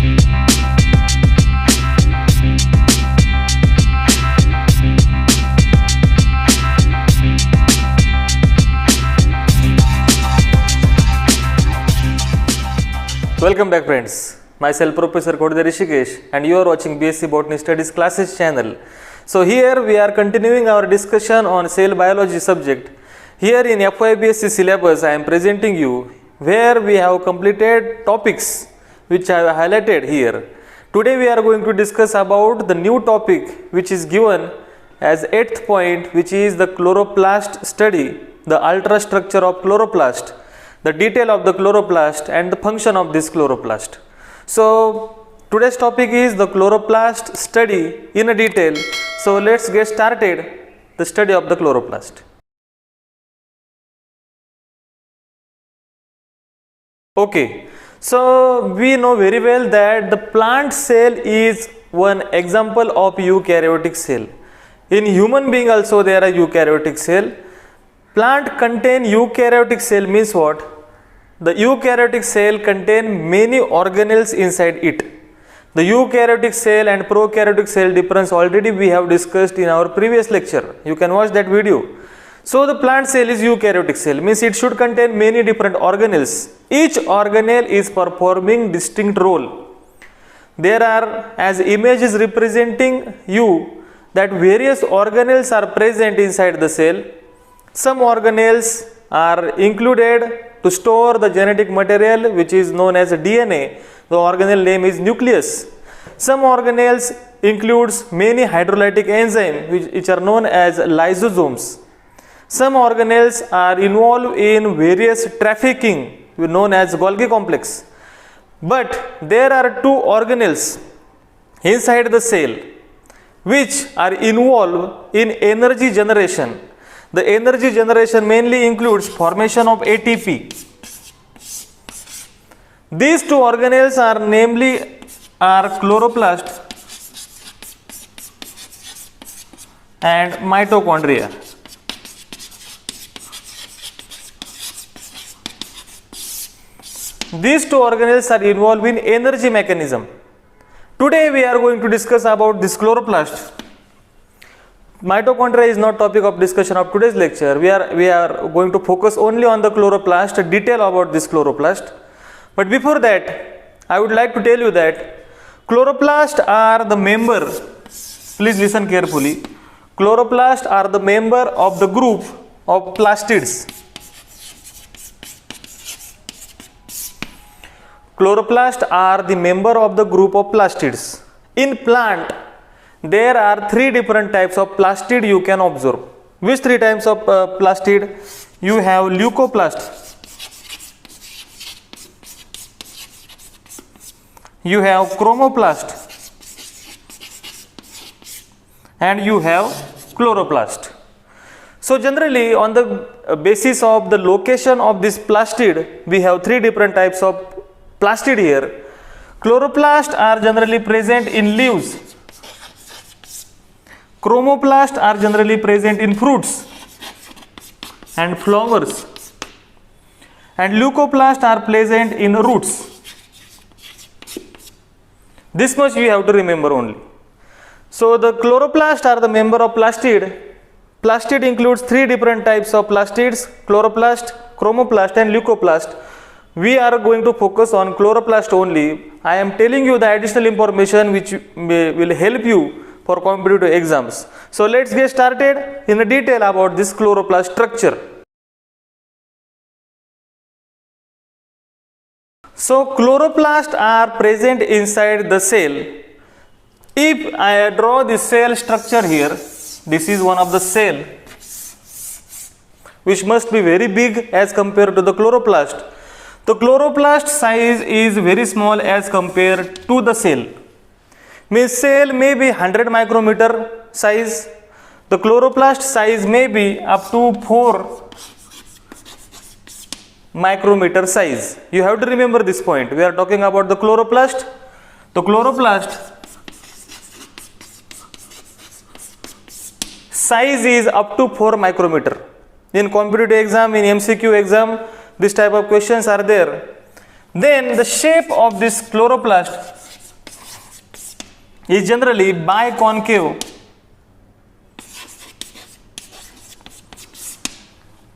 Welcome back friends, myself Professor Kodde Rishikesh and you are watching BSc Botany Studies Classes channel. So here we are continuing our discussion on cell biology subject. Here in FYBSc syllabus I am presenting you where we have completed topics which I have highlighted here. Today we are going to discuss about the new topic which is given as 8th point, which is the chloroplast study, the ultrastructure of chloroplast, the detail of the chloroplast and the function of this chloroplast. So today's topic is the chloroplast study in a detail. So let's get started the study of the chloroplast. Okay, so we know very well that the plant cell is one example of eukaryotic cell. In human being also there are eukaryotic cell. Plant contain eukaryotic cell means what? The eukaryotic cell contain many organelles inside it. The eukaryotic cell and prokaryotic cell difference already we have discussed in our previous lecture. You can watch that video. So the plant cell is eukaryotic cell, means it should contain many different organelles. Each organelle is performing distinct role. There are, as images representing you, that various organelles are present inside the cell. Some organelles are included to store the genetic material which is known as DNA. The organelle name is nucleus. Some organelles includes many hydrolytic enzymes which are known as lysosomes. Some organelles are involved in various trafficking known as Golgi complex. But there are two organelles inside the cell which are involved in energy generation. The energy generation mainly includes formation of ATP. These two organelles are namely chloroplast and mitochondria. These two organelles are involved in energy mechanism. Today we are going to discuss about this chloroplast. Mitochondria is not topic of discussion of today's lecture. We are going to focus only on the chloroplast, detail about this chloroplast. But before that, I would like to tell you that chloroplast are the member, please listen carefully, chloroplast are the member of the group of plastids. Chloroplast are the member of the group of plastids. In plant, there are three different types of plastid you can observe. Which three types of plastid? You have leucoplast, you have chromoplast, and you have chloroplast. So generally on the basis of the location of this plastid, we have three different types of plastid here. Chloroplast are generally present in leaves. Chromoplast are generally present in fruits and flowers, and leucoplast are present in roots. This much you have to remember only. So the chloroplast are the member of plastid. Plastid includes three different types of plastids: chloroplast, chromoplast and leucoplast. We are going to focus on chloroplast only. I am telling you the additional information which will help you for competitive exams. So let's get started in a detail about this chloroplast structure. So chloroplasts are present inside the cell. If I draw the cell structure here, this is one of the cell which must be very big as compared to the chloroplast. The chloroplast size is very small as compared to the cell. Means cell may be 100 micrometer size. The chloroplast size may be up to 4 micrometer size. You have to remember this point. We are talking about the chloroplast. The chloroplast size is up to 4 micrometer. In competitive exam, in MCQ exam, this type of questions are there. Then the shape of this chloroplast is generally biconcave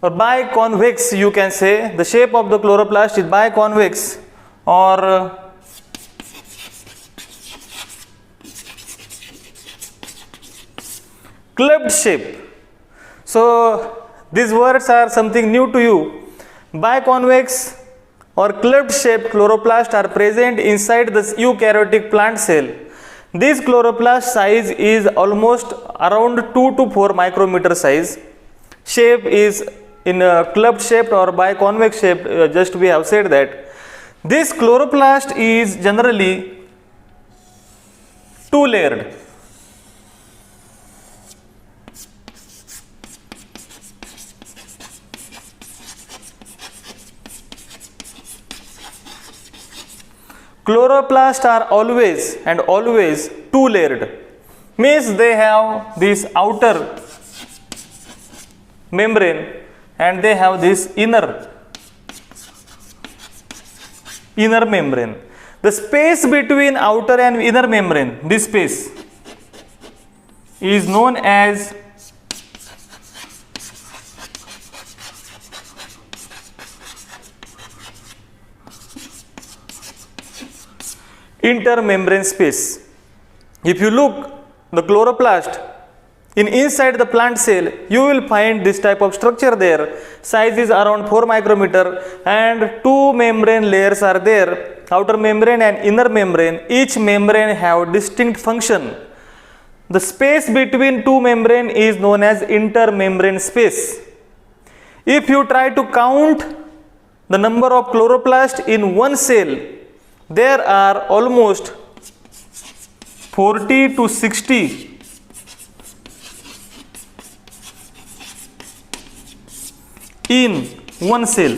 or biconvex, you can say. The shape of the chloroplast is biconvex or clubbed shape. So these words are something new to you. Biconvex or clubbed shaped chloroplast are present inside the eukaryotic plant cell. This chloroplast size is almost around 2 to 4 micrometer size. Shape is in a clubbed shaped or biconvex shaped, just we have said that. This chloroplast is generally two layered. Chloroplasts are always and always two layered. Means they have this outer membrane and they have this inner membrane. The space between outer and inner membrane, this space, is known as intermembrane space. If you look the chloroplast inside the plant cell, you will find this type of structure there. Size is around 4 micrometer and two membrane layers are there, outer membrane and inner membrane. Each membrane have distinct function. The space between two membrane is known as intermembrane space. If you try to count the number of chloroplasts in one cell, there are almost 40 to 60 in one cell.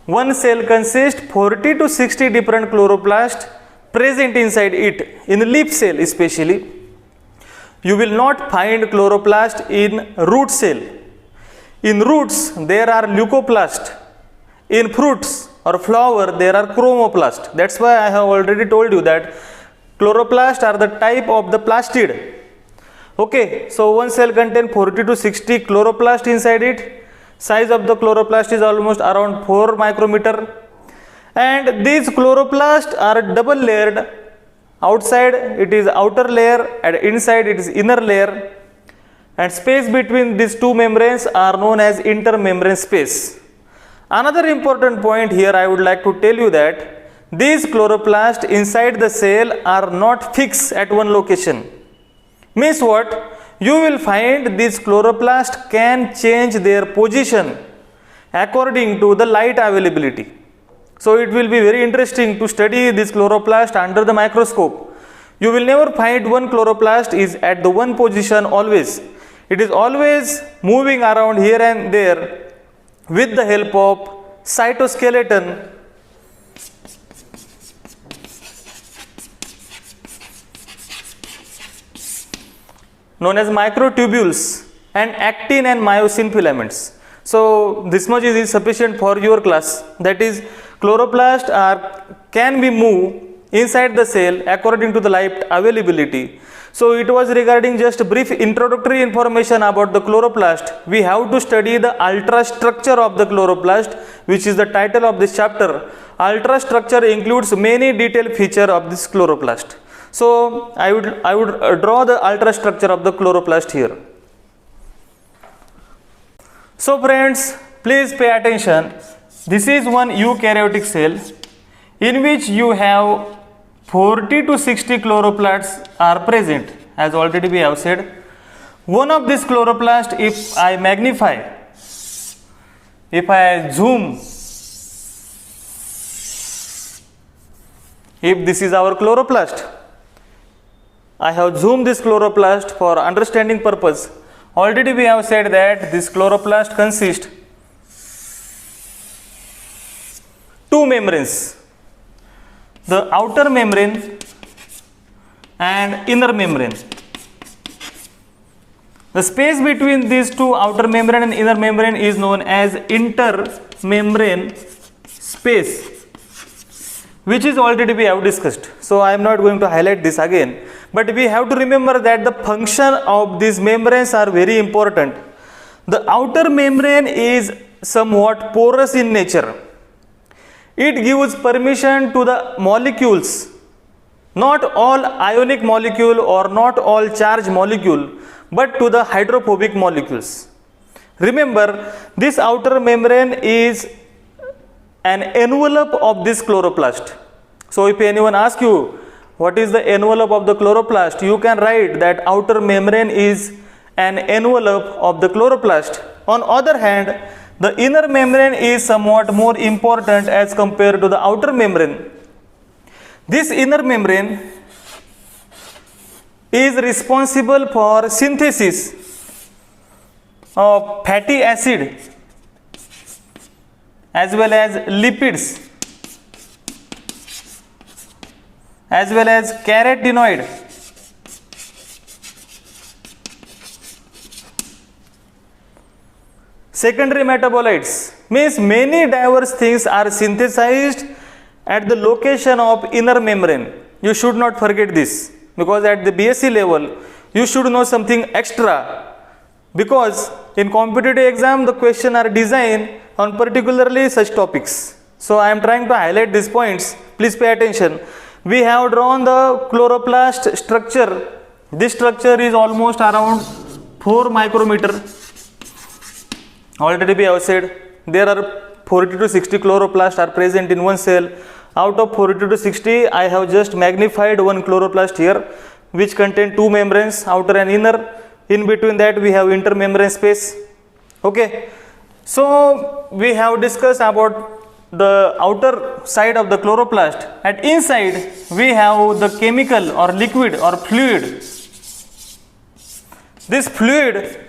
One cell consists 40 to 60 different chloroplasts present inside it. In leaf cell especially, you will not find chloroplast in root cell. In roots there are leucoplast. In fruits or flower there are chromoplast. That's why I have already told you that chloroplast are the type of the plastid. Okay, so one cell contains 40 to 60 chloroplast inside it. Size of the chloroplast is almost around 4 micrometer. And these chloroplasts are double layered. Outside it is outer layer and inside it is inner layer. And space between these two membranes are known as intermembrane space. Another important point here I would like to tell you that these chloroplasts inside the cell are not fixed at one location. Means what? You will find these chloroplasts can change their position according to the light availability. So it will be very interesting to study this chloroplast under the microscope. You will never find one chloroplast is at the one position always. It is always moving around here and there with the help of cytoskeleton known as microtubules and actin and myosin filaments. So this much is sufficient for your class. That is, chloroplasts can be moved inside the cell according to the light availability. So it was regarding just brief introductory information about the chloroplast. We have to study the ultrastructure of the chloroplast, which is the title of this chapter. Ultrastructure includes many detailed features of this chloroplast. So I would draw the ultrastructure of the chloroplast here. So friends, please pay attention. This is one eukaryotic cell in which you have 40 to 60 chloroplasts are present, as already we have said. One of these chloroplasts, if I magnify, if I zoom, if this is our chloroplast, I have zoomed this chloroplast for understanding purpose. Already we have said that this chloroplast consists two membranes, the outer membrane and inner membrane. The space between these two, outer membrane and inner membrane, is known as intermembrane space. which is already we have discussed. So I am not going to highlight this again, but we have to remember that the function of these membranes are very important. The outer membrane is somewhat porous in nature. It gives permission to the molecules, not all ionic molecule or not all charged molecule, but to the hydrophobic molecules. Remember, this outer membrane is an envelope of this chloroplast. So if anyone asks you what is the envelope of the chloroplast, you can write that outer membrane is an envelope of the chloroplast. On other hand, the inner membrane is somewhat more important as compared to the outer membrane. This inner membrane is responsible for synthesis of fatty acid as well as lipids as well as carotenoid. Secondary metabolites means many diverse things are synthesized at the location of inner membrane. You should not forget this, because at the BSc level you should know something extra, because in competitive exam the question are designed on particularly such topics. So I am trying to highlight these points. Please pay attention. We have drawn the chloroplast structure. This structure is almost around 4 micrometer. Already we have said there are 40 to 60 chloroplasts are present in one cell. Out of 40 to 60, I have just magnified one chloroplast here, which contain 2 membranes, outer and inner. In between that we have intermembrane space. Okay, so we have discussed about the outer side of the chloroplast. At inside we have the chemical or liquid or fluid. This fluid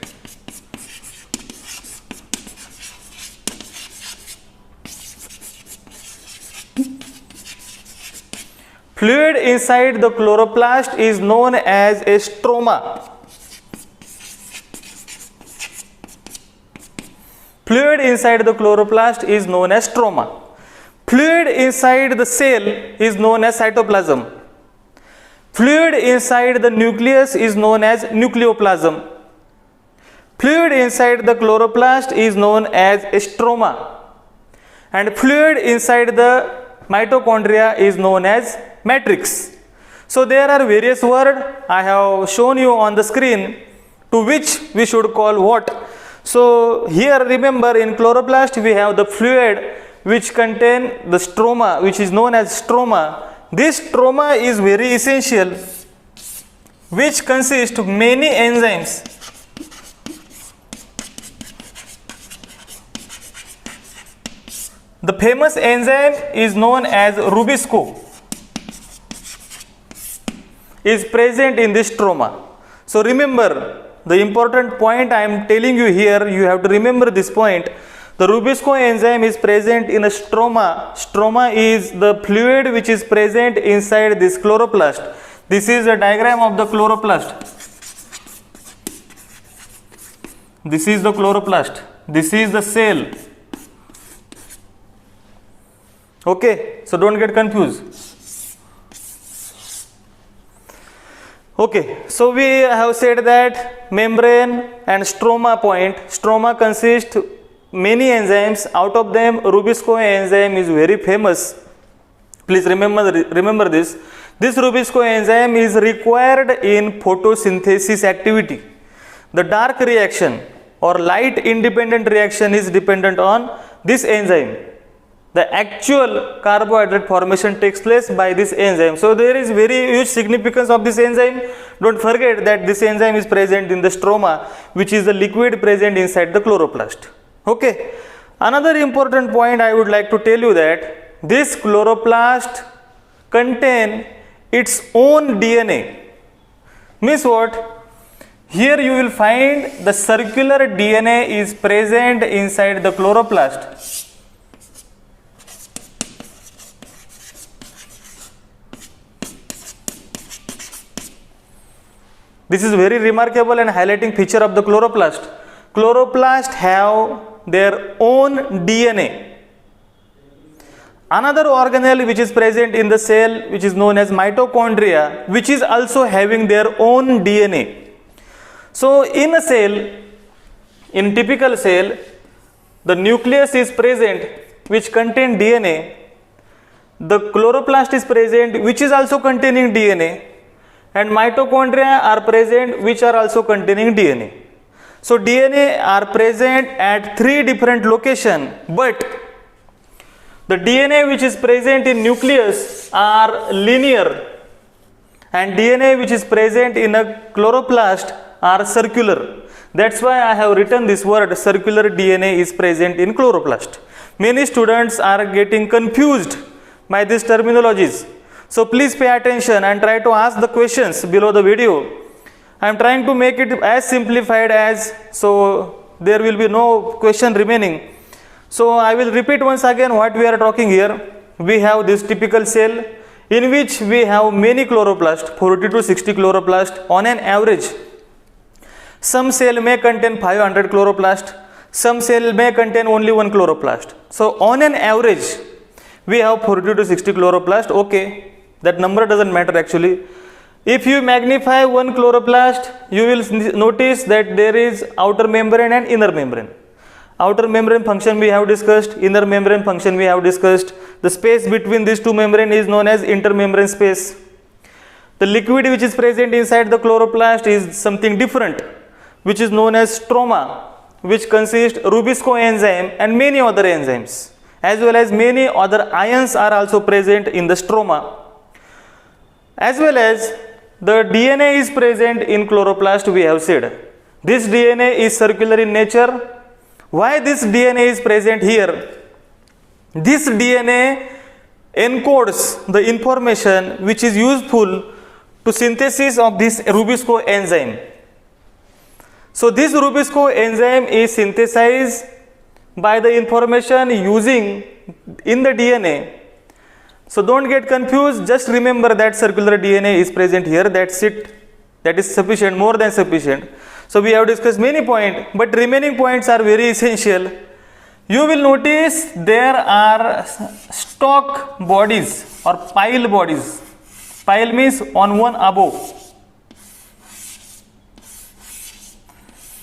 inside the chloroplast is known as a stroma. Fluid inside the chloroplast is known as stroma. Fluid inside the cell is known as cytoplasm. Fluid inside the nucleus is known as nucleoplasm. Fluid inside the chloroplast is known as a stroma. And fluid inside the mitochondria is known as matrix. So there are various words I have shown you on the screen to which we should call what. So here remember, in chloroplast we have the fluid which contain the stroma, which is known as stroma. This stroma is very essential, which consists of many enzymes. The famous enzyme is known as Rubisco, is present in this stroma. So remember, the important point I am telling you here, you have to remember this point. The Rubisco enzyme is present in a stroma. Stroma is the fluid which is present inside this chloroplast. This is a diagram of the chloroplast. This is the chloroplast. This is the cell. Okay, so don't get confused. Okay, so we have said that membrane and stroma point. Stroma consists many enzymes. Out of them, Rubisco enzyme is very famous. Please remember this. This Rubisco enzyme is required in photosynthesis activity. The dark reaction or light independent reaction is dependent on this enzyme. The actual carbohydrate formation takes place by this enzyme. So there is very huge significance of this enzyme. Don't forget that this enzyme is present in the stroma, which is the liquid present inside the chloroplast. Okay. Another important point I would like to tell you that this chloroplast contain its own DNA. Means what? Here you will find the circular DNA is present inside the chloroplast. This is very remarkable and highlighting feature of the chloroplast. Chloroplast have their own DNA. Another organelle which is present in the cell, which is known as mitochondria, which is also having their own DNA. So in a cell, in typical cell, the nucleus is present which contain DNA, the chloroplast is present which is also containing DNA, and mitochondria are present which are also containing DNA. So DNA are present at 3 different locations, but the DNA which is present in nucleus are linear, and DNA which is present in a chloroplast are circular. That's why I have written this word, circular DNA is present in chloroplast. Many students are getting confused by these terminologies. So please pay attention and try to ask the questions below the video. I am trying to make it as simplified as, so there will be no question remaining. So I will repeat once again what we are talking here. We have this typical cell in which we have many chloroplasts, 40 to 60 chloroplasts on an average. Some cell may contain 500 chloroplasts, some cell may contain only 1 chloroplast. So on an average, we have 40 to 60 chloroplasts. Okay, that number doesn't matter actually. If you magnify 1 chloroplast, you will notice that there is outer membrane and inner membrane. Outer membrane function we have discussed, inner membrane function we have discussed. The space between these 2 membranes is known as intermembrane space. The liquid which is present inside the chloroplast is something different, which is known as stroma, which consists Rubisco enzyme and many other enzymes, as well as many other ions are also present in the stroma. As well as the DNA is present in chloroplast, we have said. This DNA is circular in nature. Why this DNA is present here? This DNA encodes the information which is useful to synthesis of this Rubisco enzyme. So this Rubisco enzyme is synthesized by the information using in the DNA. So don't get confused, just remember that circular DNA is present here, that's it, that is sufficient, more than sufficient. So we have discussed many points, but remaining points are very essential. You will notice there are stalk bodies or pile bodies. Pile means on one above.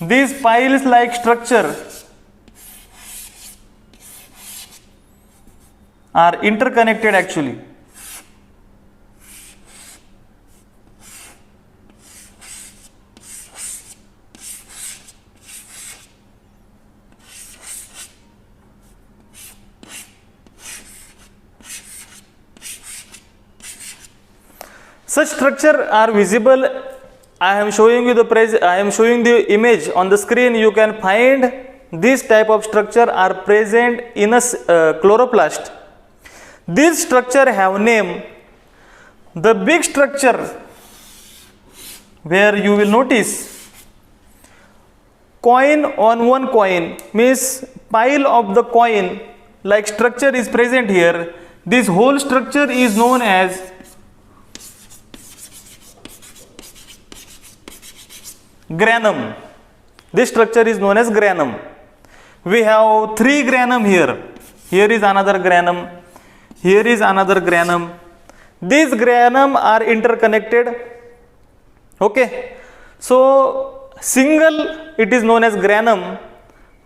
These piles like structure are interconnected actually. Such structure are visible. I am showing you the image on the screen. You can find this type of structure are present in a chloroplast. This structure have name. The big structure where you will notice coin on one coin means pile of the coin like structure is present here. This whole structure is known as granum. This structure is known as granum. We have 3 granum here. Here is another granum. Here is another granum. These granum are interconnected. Okay. So single it is known as granum.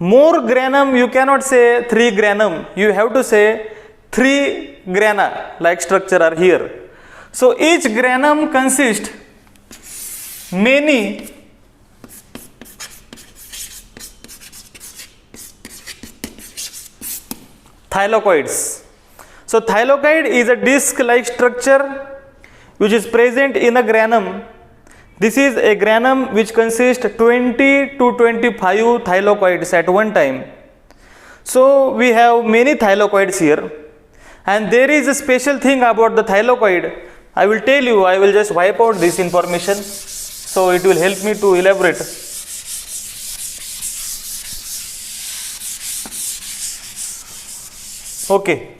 More granum you cannot say 3 granum. You have to say 3 grana like structure are here. So each granum consists many thylakoids. So thylakoid is a disc-like structure which is present in a granum. This is a granum which consists 20 to 25 thylakoids at one time. So we have many thylakoids here, and there is a special thing about the thylakoid. I will tell you, I will just wipe out this information so it will help me to elaborate. Okay,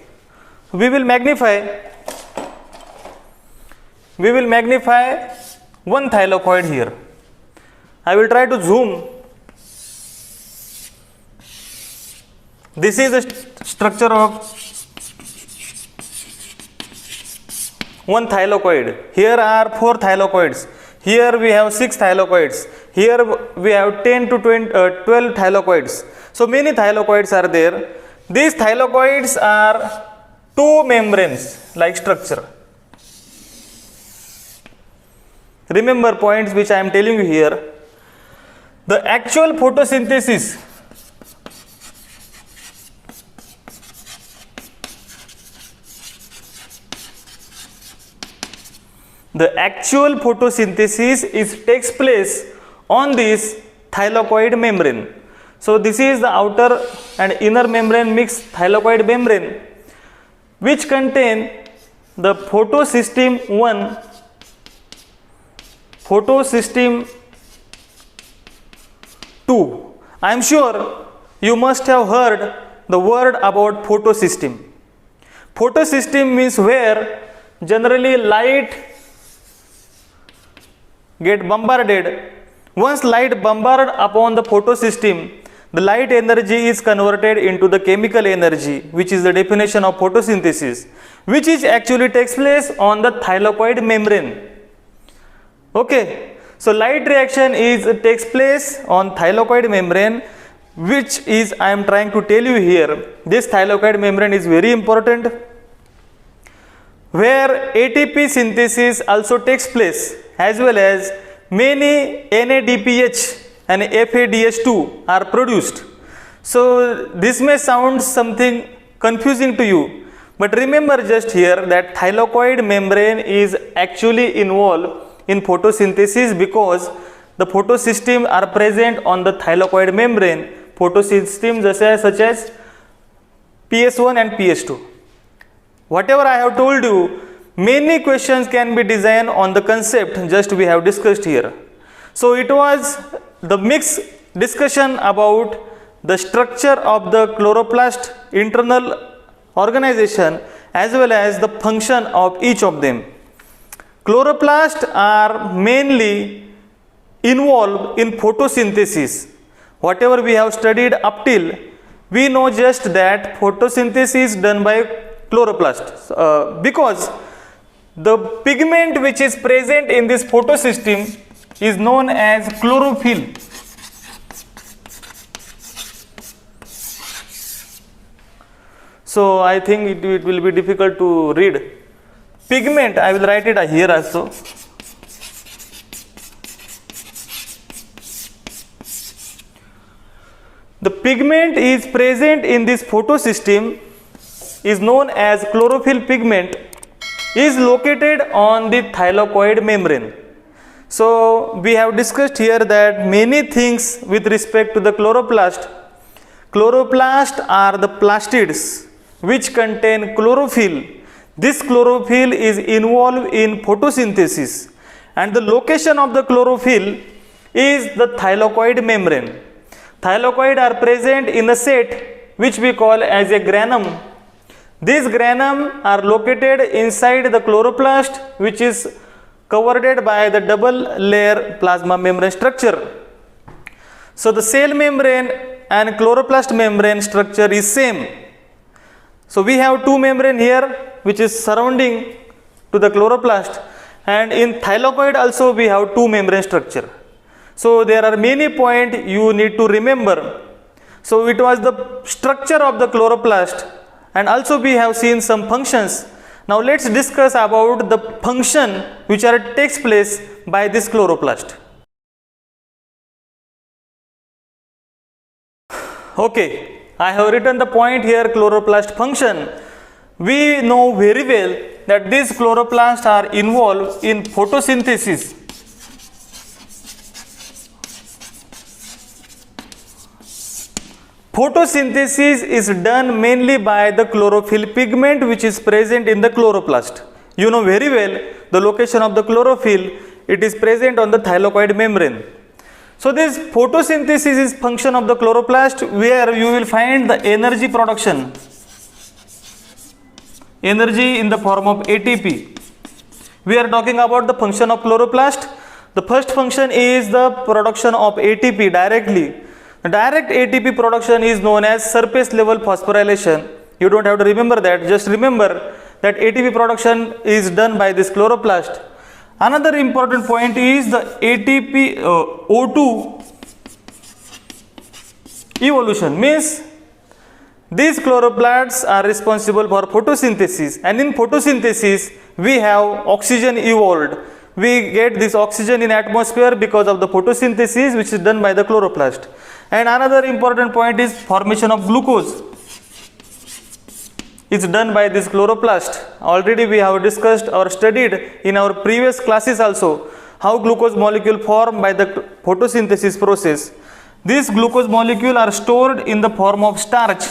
we will magnify one thylakoid here. I will try to zoom. This is the structure of one thylakoid. Here are 4 thylakoids. Here we have 6 thylakoids. Here we have 10 to 12 thylakoids. So many thylakoids are there. These thylakoids are 2 membranes like structure. Remember points which I am telling you here. The actual photosynthesis takes place on this thylakoid membrane. So this is the outer and inner membrane mixed thylakoid membrane, which contain the photosystem 1, photosystem 2. I am sure you must have heard the word about photosystem. Photosystem means where generally light get bombarded. Once light bombarded upon the photosystem, the light energy is converted into the chemical energy, which is the definition of photosynthesis, which is actually takes place on the thylakoid membrane. Okay, so light reaction takes place on thylakoid membrane, which is I am trying to tell you here. This thylakoid membrane is very important, where ATP synthesis also takes place, as well as many NADPH and FADH2 are produced. So this may sound something confusing to you, but remember just here that thylakoid membrane is actually involved in photosynthesis because the photosystem are present on the thylakoid membrane. Photosystem such as PS1 and PS2. Whatever I have told you, many questions can be designed on the concept just we have discussed here. So it was the mixed discussion about the structure of the chloroplast internal organization as well as the function of each of them. Chloroplasts are mainly involved in photosynthesis. Whatever we have studied up till, we know just that photosynthesis is done by chloroplast because the pigment which is present in this photosystem is known as chlorophyll. So I think it will be difficult to read. Pigment, I will write it here also. The pigment is present in this photosystem is known as chlorophyll pigment, is located on the thylakoid membrane. So we have discussed here that many things with respect to the chloroplast. Chloroplasts are the plastids which contain chlorophyll. This chlorophyll is involved in photosynthesis, and the location of the chlorophyll is the thylakoid membrane. Thylakoid are present in a set which we call as a granum. These granum are located inside the chloroplast, which is covered by the double layer plasma membrane structure. So the cell membrane and chloroplast membrane structure is same. So we have two membrane here which is surrounding to the chloroplast, and in thylakoid also we have two membrane structure. So there are many points you need to remember. So it was the structure of the chloroplast, and also we have seen some functions. Now let's discuss about the function which takes place by this chloroplast. Okay, I have written the point here, chloroplast function. We know very well that these chloroplasts are involved in photosynthesis. Photosynthesis is done mainly by the chlorophyll pigment which is present in the chloroplast. You know very well the location of the chlorophyll, it is present on the thylakoid membrane. So this photosynthesis is function of the chloroplast, where you will find the energy production. Energy in the form of ATP. We are talking about the function of chloroplast. The first function is the production of ATP directly. The direct ATP production is known as surface level phosphorylation. You don't have to remember that, just remember that ATP production is done by this chloroplast. Another important point is the ATP O2 evolution, means these chloroplasts are responsible for photosynthesis, and in photosynthesis we have oxygen evolved. We get this oxygen in atmosphere because of the photosynthesis which is done by the chloroplast. And another important point is formation of glucose. It's done by this chloroplast. Already we have discussed or studied in our previous classes also how glucose molecule form by the photosynthesis process. These glucose molecules are stored in the form of starch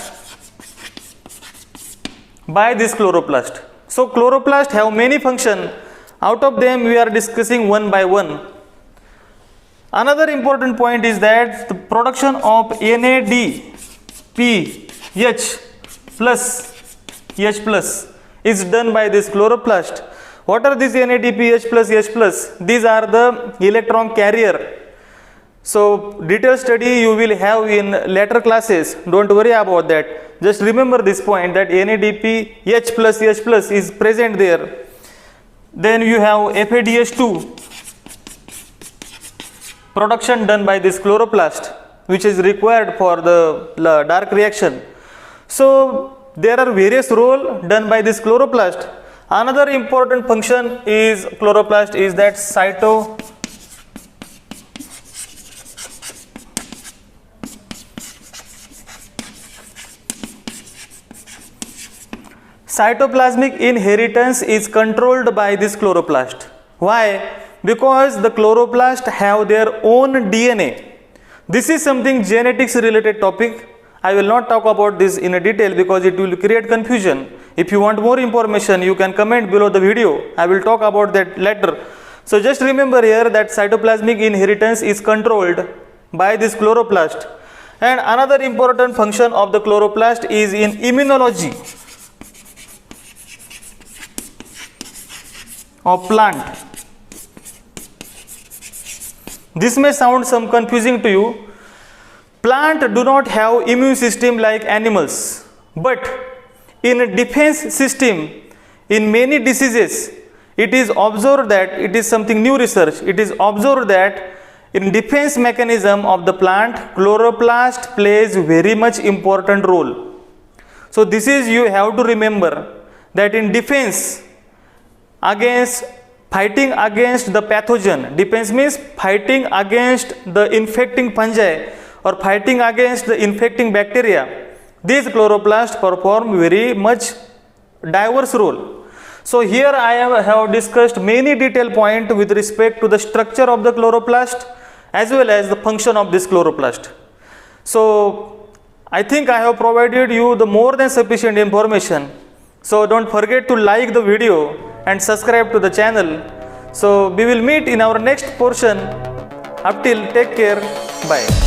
by this chloroplast. So chloroplast have many functions. Out of them we are discussing one by one. Another important point is that the production of NADPH plus H plus is done by this chloroplast. What are these NADPH plus H plus? These are the electron carrier. So detailed study you will have in later classes. Don't worry about that. Just remember this point that NADPH plus H plus is present there. Then you have FADH2 production done by this chloroplast, which is required for the dark reaction. So there are various roles done by this chloroplast. Another important function is chloroplast is that cytoplasmic inheritance is controlled by this chloroplast. Why? Because the chloroplast have their own DNA. This is something genetics related topic. I will not talk about this in a detail because it will create confusion. If you want more information, you can comment below the video. I will talk about that later. So just remember here that cytoplasmic inheritance is controlled by this chloroplast. And another important function of the chloroplast is in immunology of plant. This may sound some confusing to you. Plant do not have immune system like animals, but in a defense system, in many diseases, it is observed that it is something new research. It is observed that in defense mechanism of the plant, chloroplast plays very much important role. So this is you have to remember that in defense fighting against the pathogen, defense means fighting against the infecting fungi or fighting against the infecting bacteria. These chloroplasts perform very much diverse role. So here I have discussed many detailed points with respect to the structure of the chloroplast as well as the function of this chloroplast. So I think I have provided you the more than sufficient information. So don't forget to like the video and subscribe to the channel. So we will meet in our next portion. Up till, take care, bye.